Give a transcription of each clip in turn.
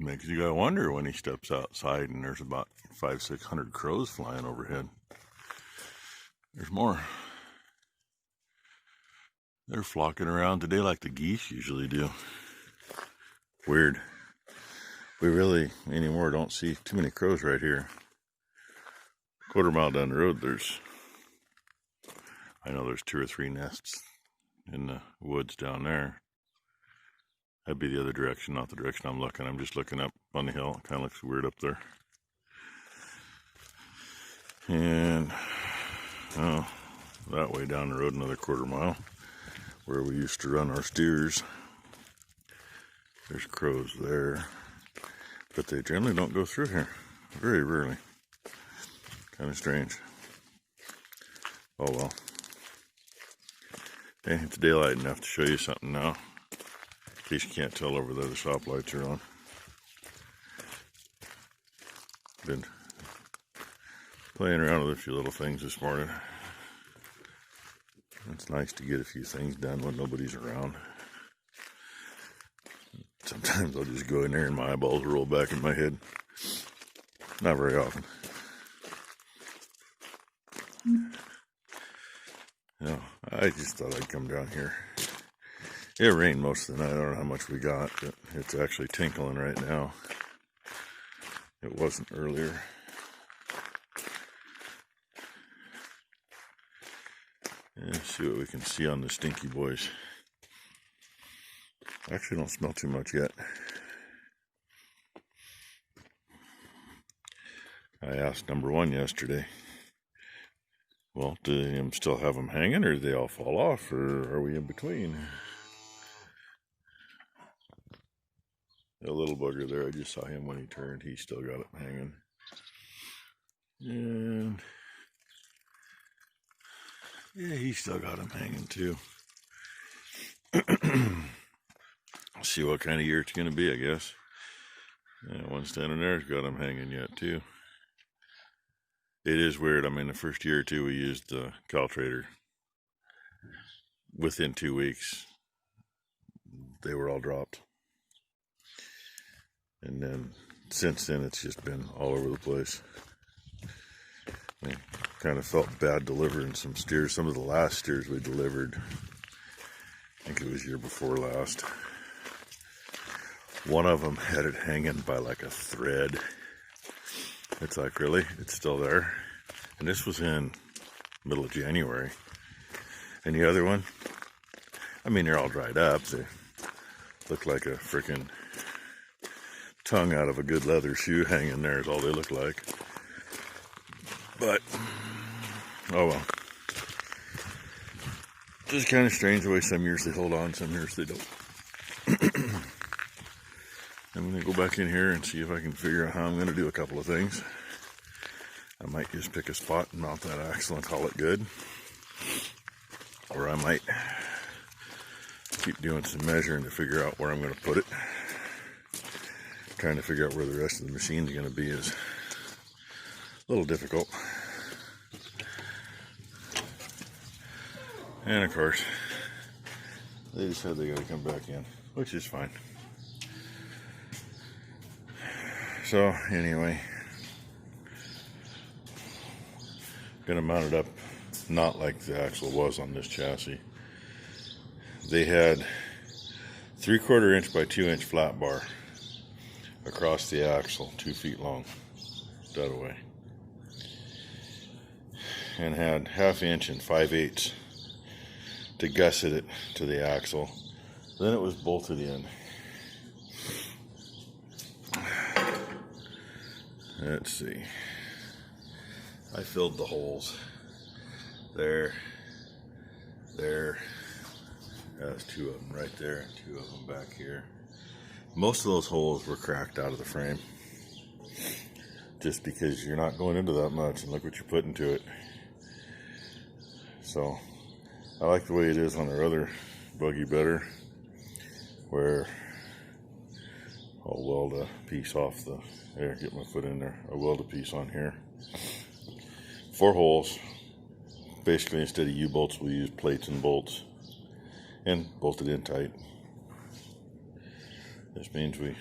Makes you gotta wonder when he steps outside and there's about 500-600 crows flying overhead. There's more. They're flocking around today like the geese usually do. Weird. We really anymore don't see too many crows right here. Quarter mile down the road, I know there's 2 or 3 nests in the woods down there. That'd be the other direction, not the direction I'm looking. I'm just looking up on the hill. It kind of looks weird up there. And that way down the road, another quarter mile, where we used to run our steers. There's crows there, but they generally don't go through here. Very rarely. Kind of strange. Oh well. Hey, it's daylight enough to show you something now. In case you can't tell over there, the shop lights are on. Been playing around with a few little things this morning. It's nice to get a few things done when nobody's around. Sometimes I'll just go in there and my eyeballs roll back in my head. Not very often. No, I just thought I'd come down here. It rained most of the night. I don't know how much we got, but it's actually tinkling right now. It wasn't earlier. Let's see what we can see on the stinky boys. Actually don't smell too much yet. I asked number 1 yesterday. Well, do you still have them hanging, or do they all fall off, or are we in between? A little bugger there, I just saw him when he turned. He still got it hanging. And yeah, he still got him hanging too. See what kind of year it's going to be, I guess. Yeah, one standing there's got him hanging yet too. It is weird. I mean, the first year or two we used the Caltrader. Within 2 weeks, they were all dropped. And then, since then, it's just been all over the place. I kind of felt bad delivering some steers. Some of the last steers we delivered, I think it was year before last. One of them had it hanging by like a thread. It's like, really? It's still there? And this was in middle of January. And the other one, I mean, they're all dried up. They look like a freaking tongue out of a good leather shoe hanging there is all they look like. But, oh well. Just kind of strange the way some years they hold on, some years they don't. I'm going to go back in here and see if I can figure out how I'm going to do a couple of things. I might just pick a spot and mount that axle and call it good. Or I might keep doing some measuring to figure out where I'm going to put it. Trying to figure out where the rest of the machine's going to be is a little difficult. And of course, they just said they got to come back in, which is fine. So anyway, gonna mount it up not like the axle was on this chassis. They had 3/4 inch by 2 inch flat bar across the axle, 2 feet long, that away, and had 1/2 inch and 5/8 to gusset it to the axle. Then it was bolted in. Let's see. I filled the holes. There. That's 2 of them right there, 2 of them back here. Most of those holes were cracked out of the frame. Just because you're not going into that much, and look what you're putting to it. So, I like the way it is on our other buggy better, where I'll weld a piece off the, there, get my foot in there. I'll weld a piece on here. 4 holes. Basically, instead of U-bolts, we use plates and bolts, and bolted in tight. This means we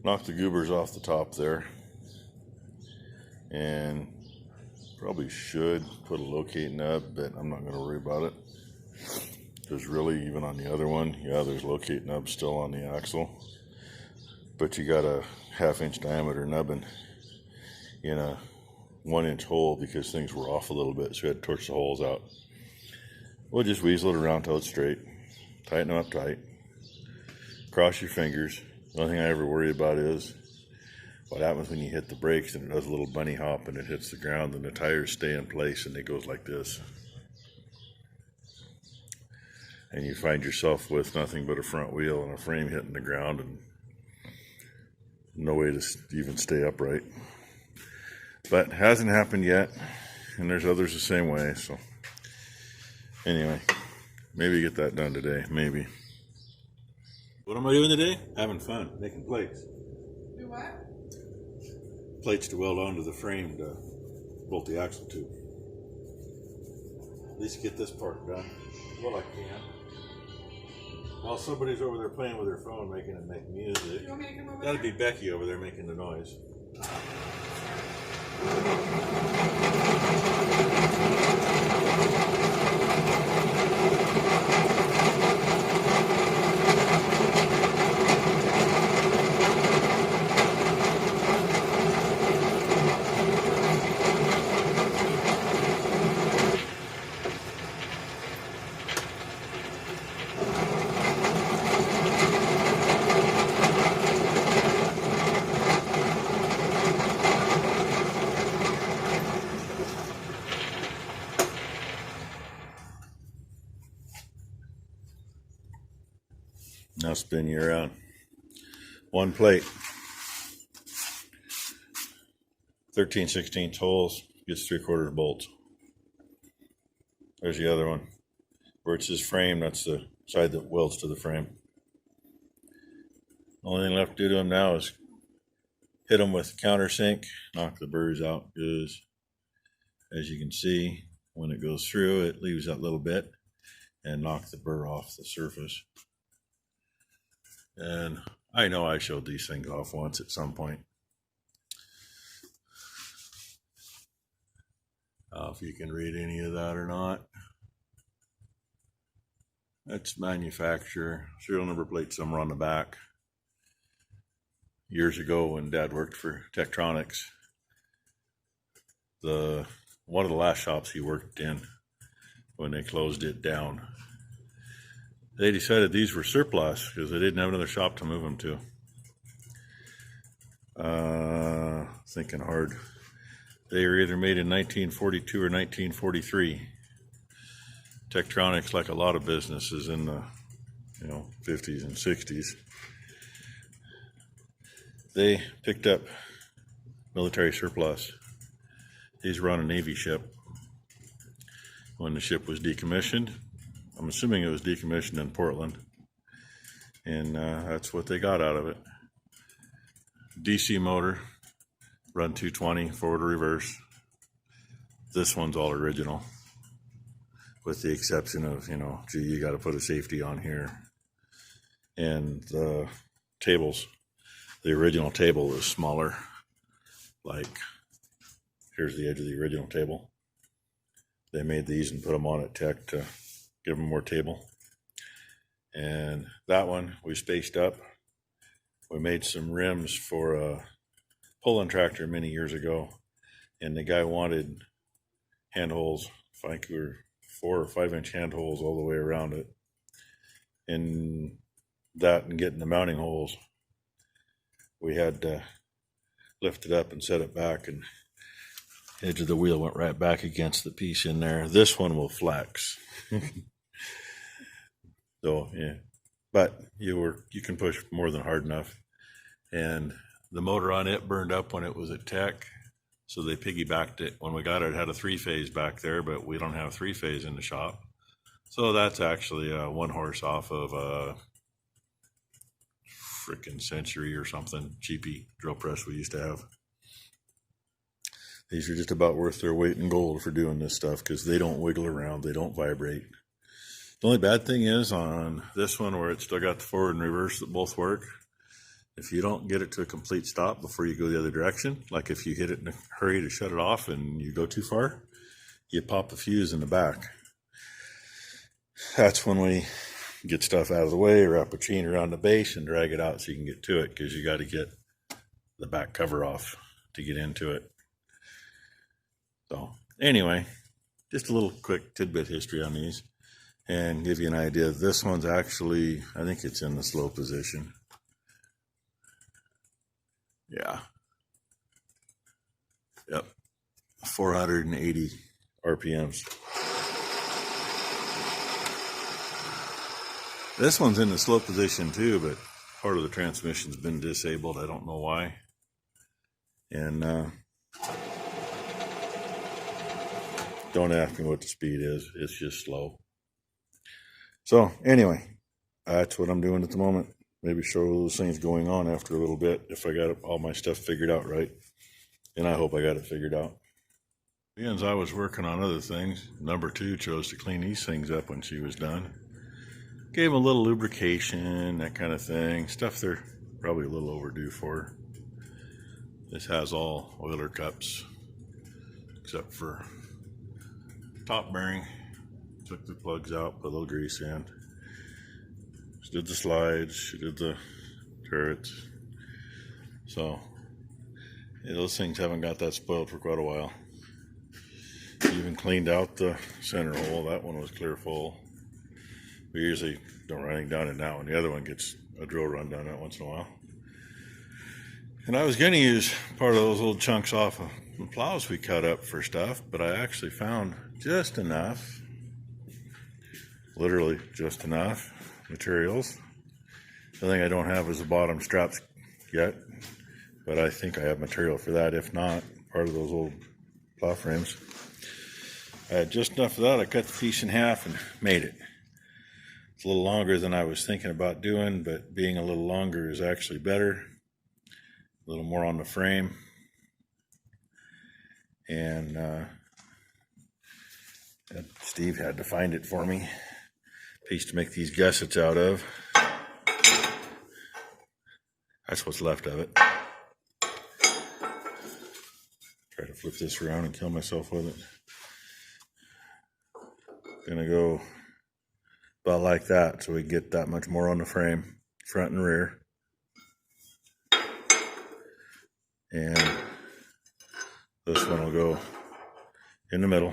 Knock the goobers off the top there, and probably should put a locate nut, but I'm not going to worry about it, because really, even on the other one, yeah, there's locate nubs still on the axle, but you got a 1/2 inch diameter nubbin in a 1 inch hole because things were off a little bit, so we had to torch the holes out. We'll just weasel it around till it's straight, tighten them up tight, cross your fingers. The only thing I ever worry about is what happens when you hit the brakes and it does a little bunny hop and it hits the ground and the tires stay in place and it goes like this. And you find yourself with nothing but a front wheel and a frame hitting the ground and no way to even stay upright. But it hasn't happened yet, and there's others the same way, so anyway, maybe get that done today, maybe. What am I doing today? Having fun, making plates. Do what? Plates to weld onto the frame to bolt the axle to. At least get this part done. Well, I can. While somebody's over there playing with their phone, making it make music. You want me to come over That'd there? be Becky over there making the noise. Now spin you around. One plate. 13/16 holes, gets 3/4 bolts. There's the other one. Where it says frame, that's the side that welds to the frame. Only thing left to do to them now is hit them with countersink, knock the burrs out, because as you can see, when it goes through, it leaves that little bit, and knock the burr off the surface. And I know I showed these things off once at some point. If you can read any of that or not. That's manufacturer, serial number plate somewhere on the back. Years ago when Dad worked for Tektronix, one of the last shops he worked in, when they closed it down, they decided these were surplus because they didn't have another shop to move them to. Thinking hard. They were either made in 1942 or 1943. Tektronix, like a lot of businesses in the 50s and 60s, they picked up military surplus. These were on a Navy ship. When the ship was decommissioned, I'm assuming it was decommissioned in Portland, and that's what they got out of it. DC motor, run 220, forward or reverse. This one's all original, with the exception of, gee, you got to put a safety on here. And the tables, the original table is smaller. Like, here's the edge of the original table. They made these and put them on at Tech to give them more table. And that one we spaced up. We made some rims for a pulling tractor many years ago, and the guy wanted handholds, I think we were 4 or 5 inch handholds all the way around it. And that and getting the mounting holes, we had to lift it up and set it back, and the edge of the wheel went right back against the piece in there. This one will flex. So yeah, but you can push more than hard enough. And the motor on it burned up when it was at Tech, so they piggybacked it. When we got it, it had a 3-phase back there, but we don't have 3-phase in the shop. So that's actually 1 horse off of a frickin' Century or something, cheapy drill press we used to have. These are just about worth their weight in gold for doing this stuff, because they don't wiggle around, they don't vibrate. The only bad thing is on this one, where it's still got the forward and reverse that both work, if you don't get it to a complete stop before you go the other direction, like if you hit it in a hurry to shut it off and you go too far, you pop the fuse in the back. That's when we get stuff out of the way, wrap a chain around the base and drag it out so you can get to it, because you got to get the back cover off to get into it. So anyway, just a little quick tidbit history on these and give you an idea. This one's actually, I think it's in the slow position. Yeah. Yep. 480 RPMs. This one's in the slow position too, but part of the transmission's been disabled. I don't know why. And don't ask me what the speed is. It's just slow. So anyway, that's what I'm doing at the moment. Maybe show those things going on after a little bit if I got all my stuff figured out right. And I hope I got it figured out. As I was working on other things, number 2 chose to clean these things up when she was done. Gave them a little lubrication, that kind of thing. Stuff they're probably a little overdue for. This has all oiler cups, except for top bearing. Took the plugs out, put a little grease in. She did the slides, she did the turrets. So, yeah, those things haven't got that spoiled for quite a while. Even cleaned out the center hole. That one was clear full. We usually don't run anything down it now, and the other one gets a drill run down it once in a while. And I was going to use part of those little chunks off of the plows we cut up for stuff, but I actually found just enough, literally just enough materials. The thing I don't have is the bottom straps yet, but I think I have material for that. If not, part of those old plow frames. I had just enough of that. I cut the piece in half and made it. It's a little longer than I was thinking about doing, but being a little longer is actually better. A little more on the frame. And Steve had to find it for me. Piece to make these gussets out of. That's what's left of it. Try to flip this around and kill myself with it. Gonna go about like that so we get that much more on the frame, front and rear. And this one will go in the middle.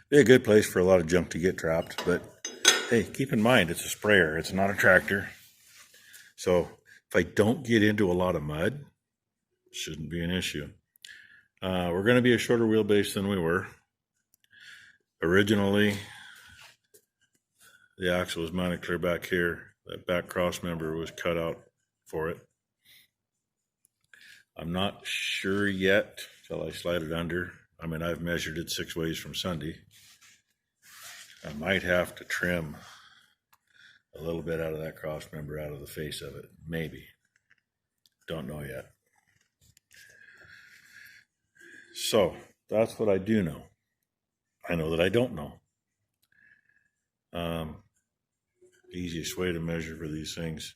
Be a good place for a lot of junk to get trapped, but hey, keep in mind it's a sprayer, it's not a tractor. So if I don't get into a lot of mud, it shouldn't be an issue. We're going to be a shorter wheelbase than we were. Originally, the axle was mounted clear back here. That back cross member was cut out for it. I'm not sure yet till I slide it under. I mean, I've measured it 6 ways from Sunday. I might have to trim a little bit out of that cross member out of the face of it. Maybe. Don't know yet. So, that's what I do know. I know that I don't know. Easiest way to measure for these things.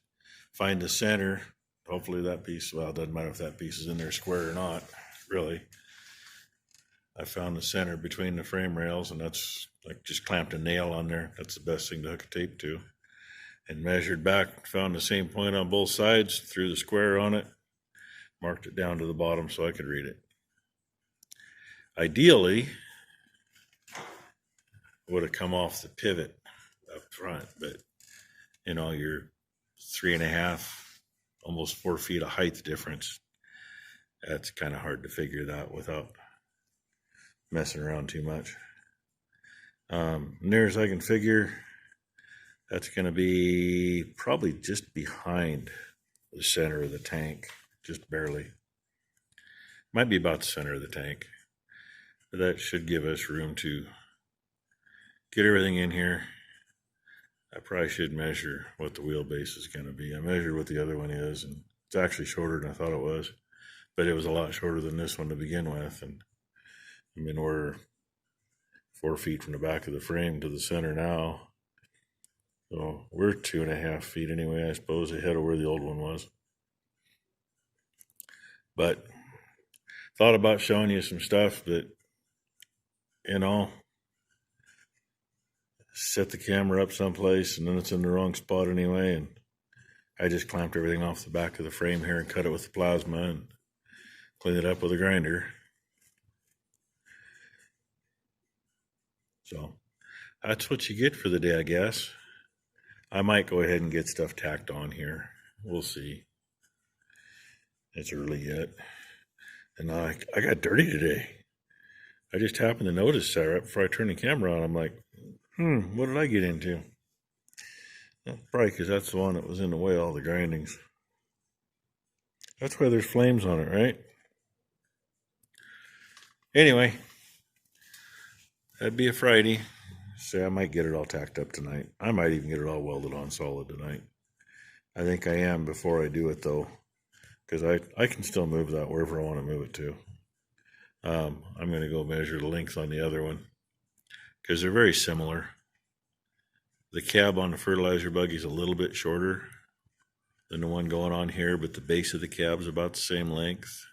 Find the center. Hopefully that piece, well, it doesn't matter if that piece is in there square or not, really. I found the center between the frame rails, and that's like just clamped a nail on there. That's the best thing to hook a tape to. And measured back, found the same point on both sides, threw the square on it, marked it down to the bottom so I could read it. Ideally, would have come off the pivot up front, but you know, you're 3.5, almost 4 feet of height difference. That's kind of hard to figure that without messing around too much. Near as I can figure, that's going to be probably just behind the center of the tank, just barely. Might be about the center of the tank, but that should give us room to get everything in here. I probably should measure what the wheelbase is going to be. I measured what the other one is, and it's actually shorter than I thought it was, but it was a lot shorter than this one to begin with. And I mean, we're 4 feet from the back of the frame to the center now. So we're 2.5 feet anyway, I suppose, ahead of where the old one was. But thought about showing you some stuff that, set the camera up someplace and then it's in the wrong spot anyway. And I just clamped everything off the back of the frame here and cut it with the plasma and cleaned it up with a grinder. So that's what you get for the day, I guess. I might go ahead and get stuff tacked on here. We'll see. It's early yet. And I got dirty today. I just happened to notice that right before I turned the camera on. I'm like, what did I get into? That's probably because that's the one that was in the way of all the grindings. That's why there's flames on it, right? Anyway, that'd be a Friday. So I might get it all tacked up tonight. I might even get it all welded on solid tonight. I think I am before I do it, though, because I can still move that wherever I want to move it to. I'm going to go measure the length on the other one because they're very similar. The cab on the fertilizer buggy is a little bit shorter than the one going on here, but the base of the cab is about the same length.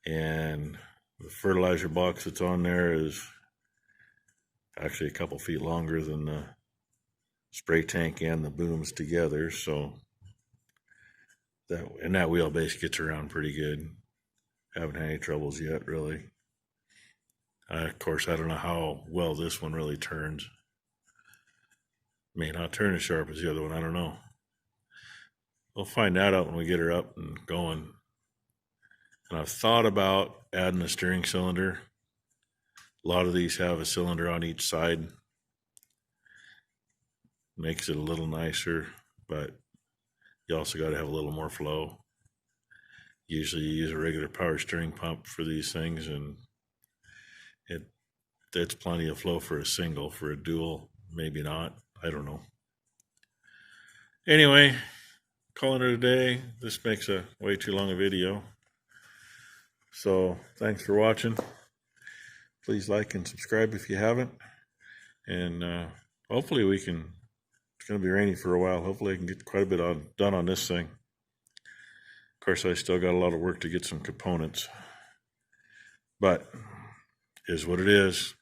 And the fertilizer box that's on there is actually a couple feet longer than the spray tank and the booms together. So that wheelbase gets around pretty good. Haven't had any troubles yet, really. Of course, I don't know how well this one really turns. May not turn as sharp as the other one, I don't know. We'll find that out when we get her up and going. And I've thought about adding a steering cylinder. A lot of these have a cylinder on each side. Makes it a little nicer, but you also got to have a little more flow. Usually you use a regular power steering pump for these things, and that's plenty of flow for a single. For a dual, maybe not. I don't know. Anyway, calling it a day. This makes a way too long a video. So thanks for watching. Please like and subscribe if you haven't. And hopefully it's going to be rainy for a while. Hopefully I can get quite a bit done on this thing. Of course, I still got a lot of work to get some components. But it is what it is.